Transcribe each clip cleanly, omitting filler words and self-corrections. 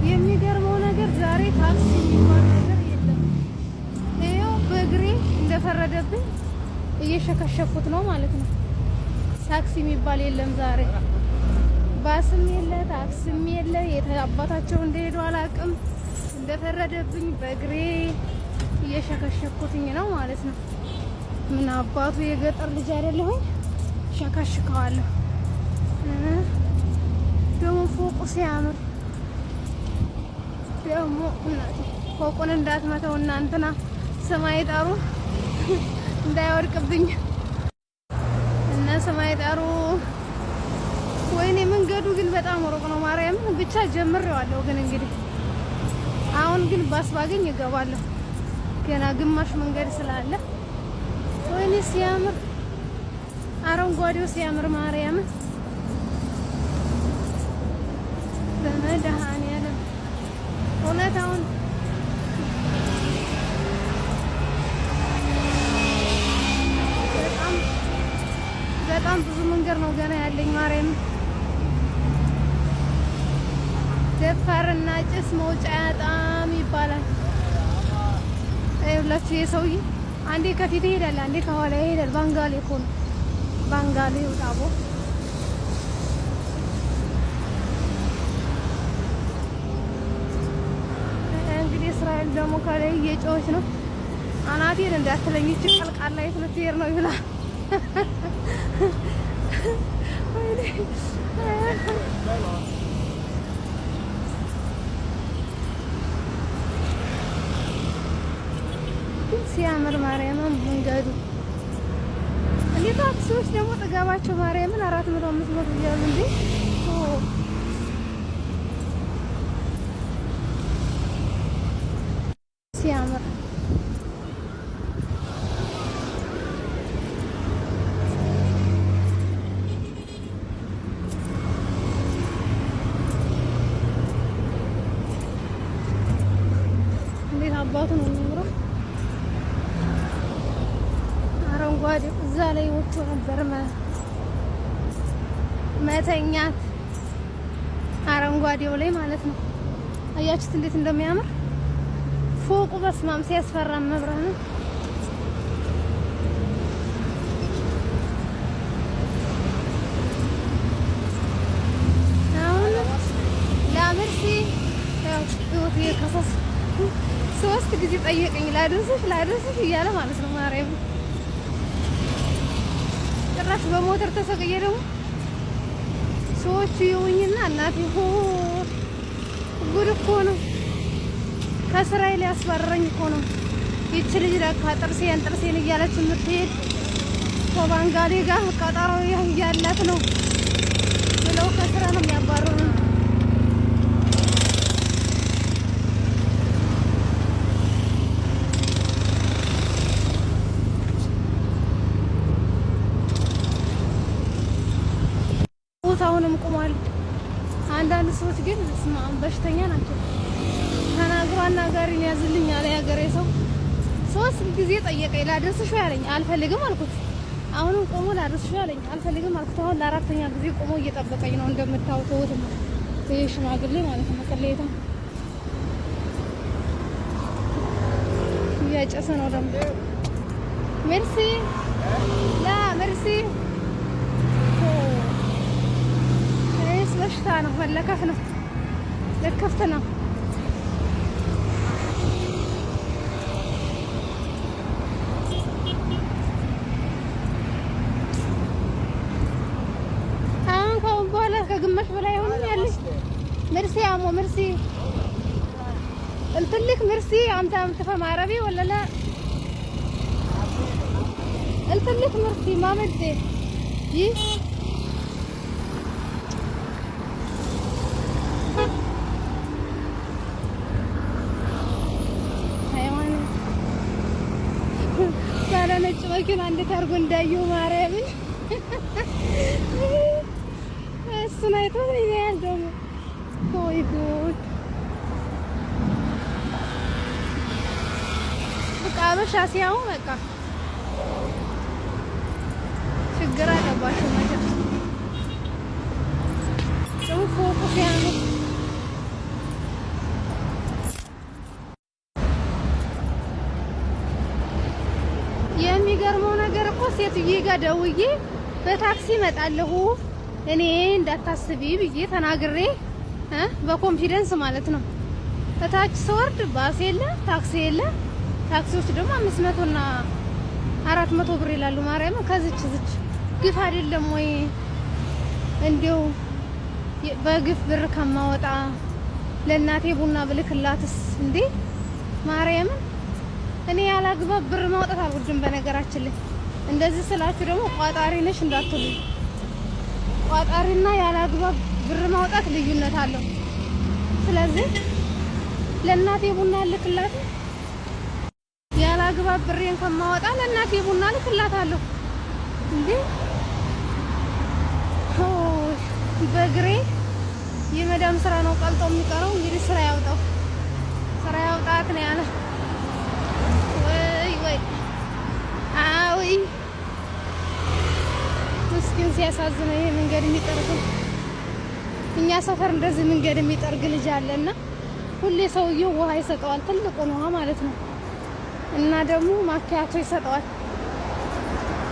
የሚገርመው ነገር ዛሬ ታክሲ የሚባል ነገር የለም። ይኸው በእግሬ እንደፈረደብኝ እየሸከሸኩት ነው ማለት ነው። ታክሲ የሚባል የለም ዛሬ። ባስም የለ ታክሲም የለ። የት አባታቸው እንደሄዱ አላውቅም። እንደፈረደብኝ በእግሬ እየሸከሸኩትኝ ነው ማለት ነው። ምን አባቱ የገጠር ልጅ አይደለሁኝ፣ ሸከሽከዋለሁ። ደግሞ ፎቁ ሲያምር ደግሞ ፎቁን እንዳትመተው እናንተና ሰማይ ጣሩ እንዳይወድቅብኝ እና ሰማይ ጣሩ። ወይኔ መንገዱ ግን በጣም ሩቅ ነው። ማርያም ብቻ ጀምሬዋለሁ። ግን እንግዲህ አሁን ግን ባስ ባገኝ እገባለሁ። ገና ግማሽ መንገድ ስላለ ወይኔ ሲያምር፣ አረንጓዴው ሲያምር ማርያም በመድኃኒዓለም እውነታውን በጣም ብዙ መንገድ ነው ገና ያለኝ ማርያም። ደፋርና ጭስ መውጫ ያጣም ይባላል። አይውላችሁ የሰውዬ አንዴ ከፊት ይሄዳል፣ አንዴ ከኋላ ይሄዳል። ባንጋሌ እኮ ነው ባንጋሌ ዳቦ። እንግዲህ እስራኤል ደግሞ ከላይ እየጮኸች ነው። አናቴን እንዳትለኝ እቺ ቀልቃላ የት ልትሄድ ነው ይላል። ሲያምር ማርያምን መንገዱ እንዴት ታክሲዎች ደግሞ ጥጋባቸው ማርያምን 400 500 ይያሉ እንዴ! ሲያምር እንዴት አባቱ ነው የሚያምረው። አረንጓዴ እዛ ላይ ወጥቶ ነበር መተኛት፣ አረንጓዴው ላይ ማለት ነው። አያችሁት እንዴት እንደሚያምር ፎቁ። በስማም ሲያስፈራ መብራን። አሁን ላምርሲ ያው ህይወት የከሰስ 3 ጊዜ ጠየቀኝ ላድርስሽ እያለ ማለት ነው ማርያም። ጭራሽ በሞተር ተሰቅዬ ደግሞ ሰዎቹ ይውኝና እናቴ ሆ ጉድ እኮ ነው። ከስራዬ ላይ አስባረረኝ እኮ ነው። ይቺ ልጅ ለካ ጥርሴን እያለች የምትሄድ ከባንጋሌ ጋር ቀጠሮ እያላት ነው ብለው ከስራ ነው የሚያባረሩን። ቦታውንም ቆሟል። አንዳንድ ሰዎች ግን ስማም በሽተኛ ናቸው። ተናግሮ አናጋሪን ያዝልኝ አለ ያገሬ ሰው። 3 ጊዜ ጠየቀኝ ላድርስሽ ያለኝ አልፈልግም አልኩት። አሁንም ቆሞ ላድርስሽ ያለኝ አልፈልግም አልኩት። አሁን ለ4ኛ ጊዜ ቆሞ እየጠበቀኝ ነው። እንደምታውቁት ይሄ ሽማግሌ ማለት ነው። ቅሌታ እያጨሰ ነው ደግሞ። ሜርሲ ላ ሜርሲ በሽታ ነው፣ መለከፍ ነው፣ ለከፍት ነው። አሁን ከአሁን በኋላ ከግማሽ በላይ ሆኖ ያለሽ ምርሲ አሞ ምርሲ እንትልክ ምርሲ አምታ ምትፈማ አረቢ ወለላ እንትልክ ምርሲ ማመድ ይህ ነጭ መኪና እንዴት አድርጎ እንዳየው ማርያምን እሱን አይቶ ይያል ደግሞ ወይ ጉድ! በቃ አበሻ ሲያው በቃ ችግር አለባቸው ማለት ነው። ፎቁ ሲያምር ሴትዬ ጋር ደውዬ በታክሲ እመጣለሁ እኔ እንዳታስቢ ብዬ ተናግሬ በኮንፊደንስ ማለት ነው። እታች ስወርድ ባስ የለ ታክሲ የለ። ታክሲዎች ደግሞ 500 እና 400 ብር ይላሉ። ማርያም ከዚች ግፍ አይደለም ወይ? እንዲው በግፍ ብር ከማወጣ ለእናቴ ቡና ብልክላትስ እንዴ! ማርያምን እኔ ያላግባብ ብር ማውጣት አልወድም። በነገራችን ላይ እንደዚህ ስላችሁ ደግሞ ቋጣሪ ነሽ እንዳትሉ። ቋጣሪና ያላግባብ ብር ማውጣት ልዩነት አለው። ስለዚህ ለእናቴ ቡና ልክላት ያላግባብ ብሬን ከማወጣ ለእናቴ ቡና ልክላታለሁ እንዴ! በግሬ የመዳም ስራ ነው ቀልጦ የሚቀረው። እንግዲህ ስራ ያውጣት ነው ያለ። ወይ አይ ምስኪን ሲያሳዝነው ይሄ መንገድ የሚጠርግ እኛ ሰፈር እንደዚህ መንገድ የሚጠርግ ልጅ አለና ሁሌ ሰውየው ውሃ ይሰጠዋል፣ ትልቁን ውሃ ማለት ነው። እና ደግሞ ማኪያቶ ይሰጠዋል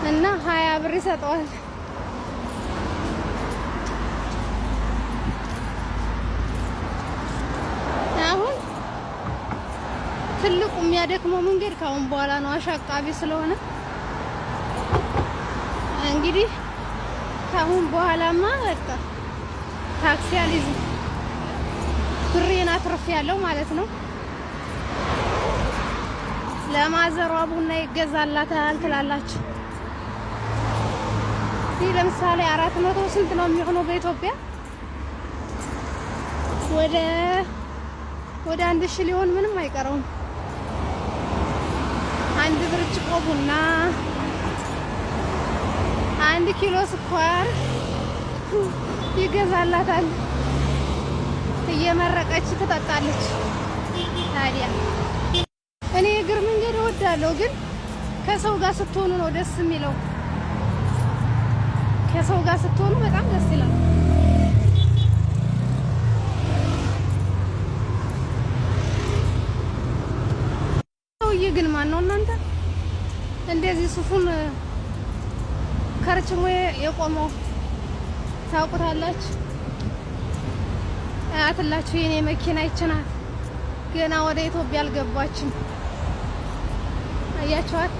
እና 20 ብር ይሰጠዋል። አሁን ትልቁ የሚያደክመው መንገድ ካሁን በኋላ ነው፣ አሻቃቢ ስለሆነ እንግዲህ ካሁን በኋላማ በቃ ታክሲ አልይዝም። ብሬን አትርፌያለሁ ማለት ነው። ለማዘሯ ቡና ይገዛላታል ትላላችሁ። ይህ ለምሳሌ 400 ስንት ነው የሚሆነው በኢትዮጵያ? ወደ 1000 ሊሆን ምንም አይቀረውም። አንድ ብርጭቆ ቡና፣ 1 ኪሎ ስኳር ይገዛላታል። እየመረቀች ትጠጣለች። ታዲያ እኔ እግር መንገድ እወዳለሁ፣ ግን ከሰው ጋር ስትሆኑ ነው ደስ የሚለው። ከሰው ጋር ስትሆኑ በጣም ደስ ይላል። ሰውዬ ግን ማን ነው እናንተ? እንደዚህ ሱፉን ከርችሞ የቆመው ታውቁታላችሁ? አያትላችሁ የኔ መኪና ይችናት ገና ወደ ኢትዮጵያ አልገባችም። አያችኋት?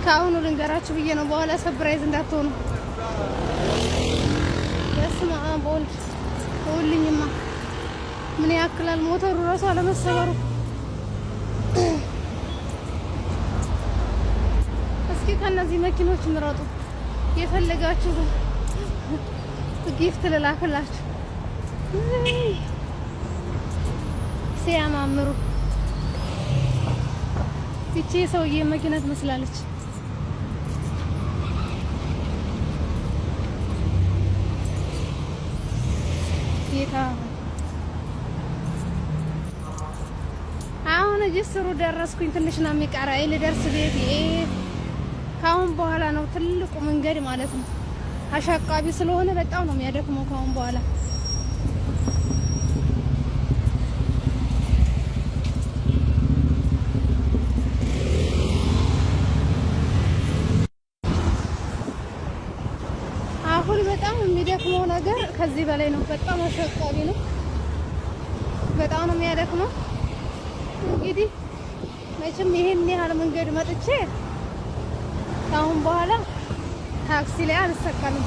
ካሁኑ ልንገራችሁ ብዬ ነው፣ በኋላ ሰብራይዝ እንዳትሆኑ። በስመ አብ ወልድ ወልኝማ ምን ያክላል ሞተሩ ራሱ አለመሰበሩ። እስኪ ከነዚህ መኪኖች ምረጡ የፈለጋችሁ ጊፍት ልላክላችሁ። ሲያማምሩ እቺ ሰውዬ መኪና ትመስላለች። ጌታ አሁን ጅስሩ ደረስኩኝ። ትንሽ ነው የሚቀረኝ ልደርስ ቤት። ካሁን በኋላ ነው ትልቁ መንገድ ማለት ነው። አሻቃቢ ስለሆነ በጣም ነው የሚያደክመው ካሁን በኋላ። አሁን በጣም የሚደክመው ነገር ከዚህ በላይ ነው። በጣም አሻቃቢ ነው። በጣም ነው የሚያደክመው። እንግዲህ መቼም ይሄን ያህል መንገድ መጥቼ ካሁን በኋላ ታክሲ ላይ አልሰቀልም።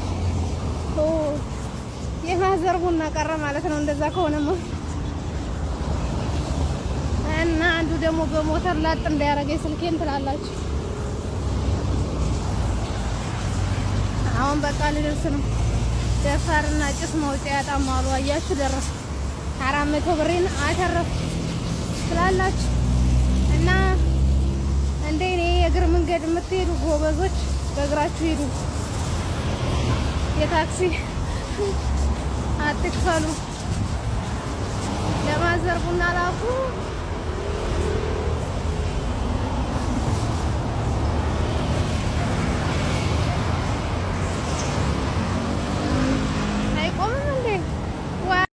የማዘር ቡና ቀረ ማለት ነው። እንደዛ ከሆነማ እና አንዱ ደግሞ በሞተር ላጥ እንዳያረገኝ ስልኬን ትላላችሁ። አሁን በቃ ልደርስ ነው። ደፋርና ጭስ መውጫ ያጣማሉ። አያችሁ ደረስኩ። 400 ብሬን አተረፍኩ ትላላችሁ። እና እንደኔ የእግር መንገድ የምትሄዱ ጎበዞች በእግራችሁ ሂዱ። የታክሲ አትክፈሉ። ለማዘር ቡና ላኩ።